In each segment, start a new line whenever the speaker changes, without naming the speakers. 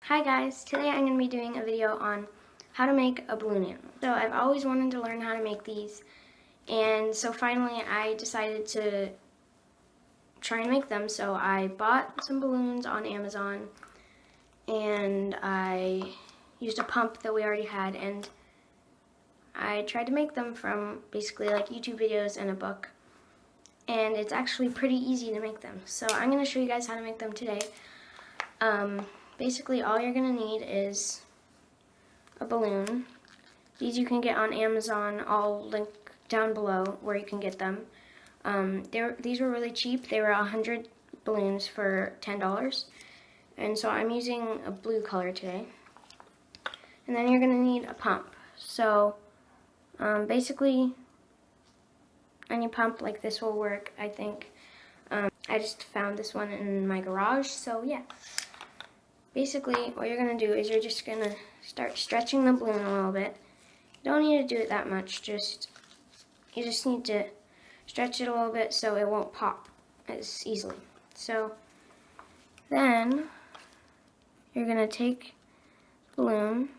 Hi guys, today I'm going to be doing a video on how to make a balloon animal. So I've always wanted to learn how to make these, and so finally I decided to try and make them. So I bought some balloons on Amazon and I used a pump that we already had, and I tried to make them from basically like YouTube videos and a book, and it's actually pretty easy to make them. So I'm going to show you guys how to make them today. Basically, all you're going to need is a balloon. These you can get on Amazon. I'll link down below where you can get them. These were really cheap. They were 100 balloons for $10. And so I'm using a blue color today. And then you're going to need a pump. So basically, any pump like this will work, I think. I just found this one in my garage, so yeah. Basically, what you're going to do is you're just going to start stretching the balloon a little bit. You don't need to do it that much, you just need to stretch it a little bit so it won't pop as easily. So then you're going to take the balloon,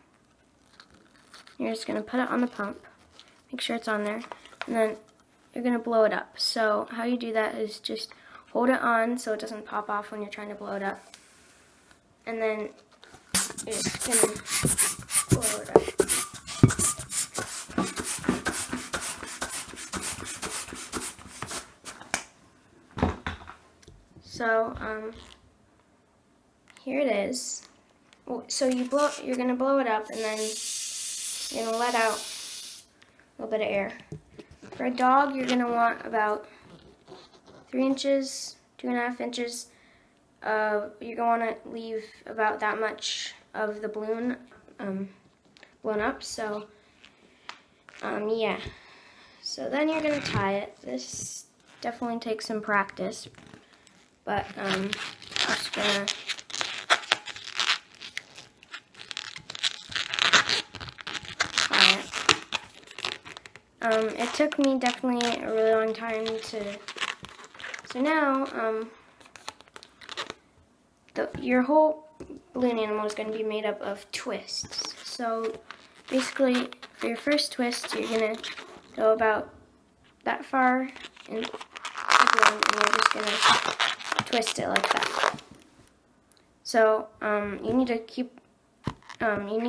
you're just going to put it on the pump, make sure it's on there, and then you're going to blow it up. So how you do that is just hold it on so it doesn't pop off when you're trying to blow it up. And then you're just going to blow it up. So, here it is. So you're going to blow it up, and then you're going to let out a little bit of air. For a dog, you're going to want about 3 inches, 2.5 inches. You're going to want to leave about that much of the balloon blown up. So, yeah. So then you're going to tie it. This definitely takes some practice, but I'm just going to tie it. It took me definitely a really long time to. So now, your whole balloon animal is going to be made up of twists. So basically, for your first twist, you're going to go about that far in the balloon, and you're just going to twist it like that. So you need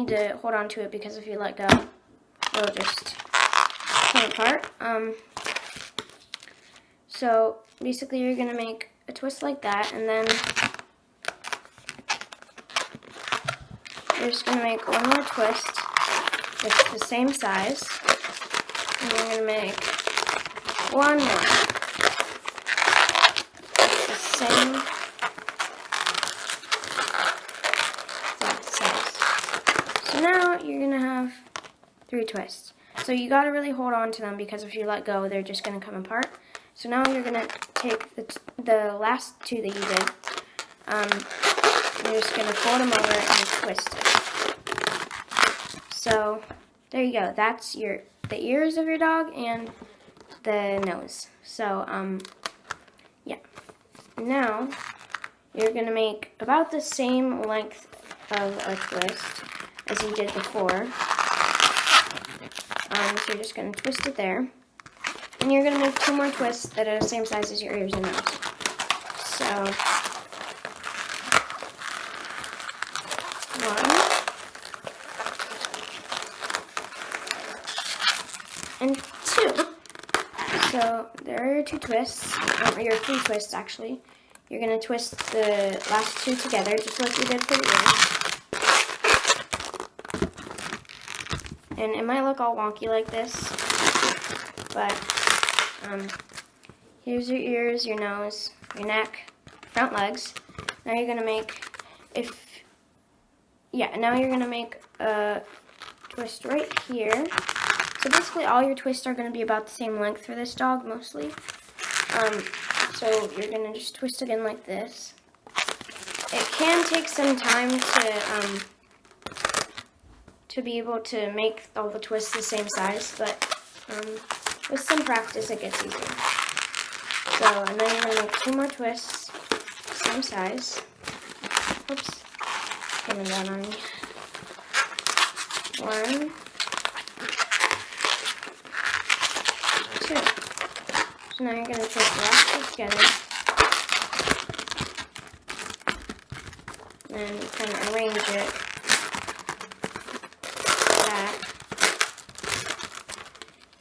to hold on to it, because if you let go, it'll just come apart. So basically, you're going to make a twist like that, and then you're just going to make one more twist that's the same size, and you're going to make one more that's the same exact size. So now you're going to have 3 twists. So you got to really hold on to them, because if you let go, they're just going to come apart. So now you're going to take the last 2 that you did, you're just going to fold them over and twist it. So there you go. That's the ears of your dog and the nose. So yeah. Now you're going to make about the same length of a twist as you did before. So you're just going to twist it there. And you're going to make 2 more twists that are the same size as your ears and nose. So 1 and 2. So there are your 2 twists, or your 3 twists actually. You're going to twist the last 2 together, just like you did for the ears. And it might look all wonky like this, but here's your ears, your nose, your neck, front legs. Now you're going to make, now you're going to make a twist right here. So basically all your twists are going to be about the same length for this dog, mostly. So you're going to just twist it in like this. It can take some time to be able to make all the twists the same size, but with some practice it gets easier. So, and then you're going to make 2 more twists, same size. Oops. coming down on me. 1, 2. So now you're going to take the last two together. And kind of arrange it back.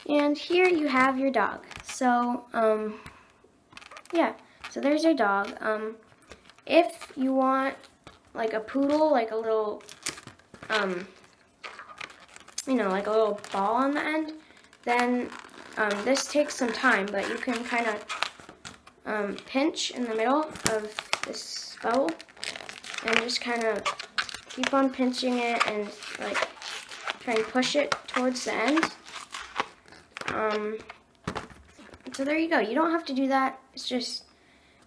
And here you have your dog. So, yeah. So there's your dog. If you want like a poodle, like a little, you know, like a little ball on the end, then this takes some time, but you can kind of pinch in the middle of this bubble and just kind of keep on pinching it and like try and push it towards the end. So there you go. You don't have to do that. It's just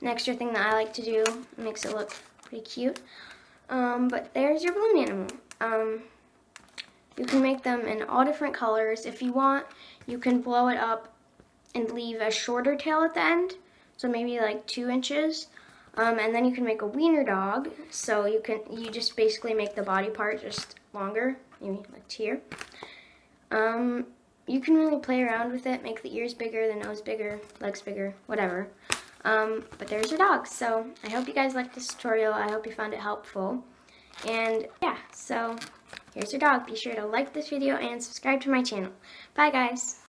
an extra thing that I like to do. It makes it look pretty cute. But there's your balloon animal. You can make them in all different colors. If you want, you can blow it up and leave a shorter tail at the end. So maybe like 2 inches. And then you can make a wiener dog. So you just basically make the body part just longer, maybe like here. You can really play around with it, make the ears bigger, the nose bigger, legs bigger, whatever. But there's your dog. So I hope you guys liked this tutorial. I hope you found it helpful. And yeah, so here's your dog. Be sure to like this video and subscribe to my channel. Bye guys.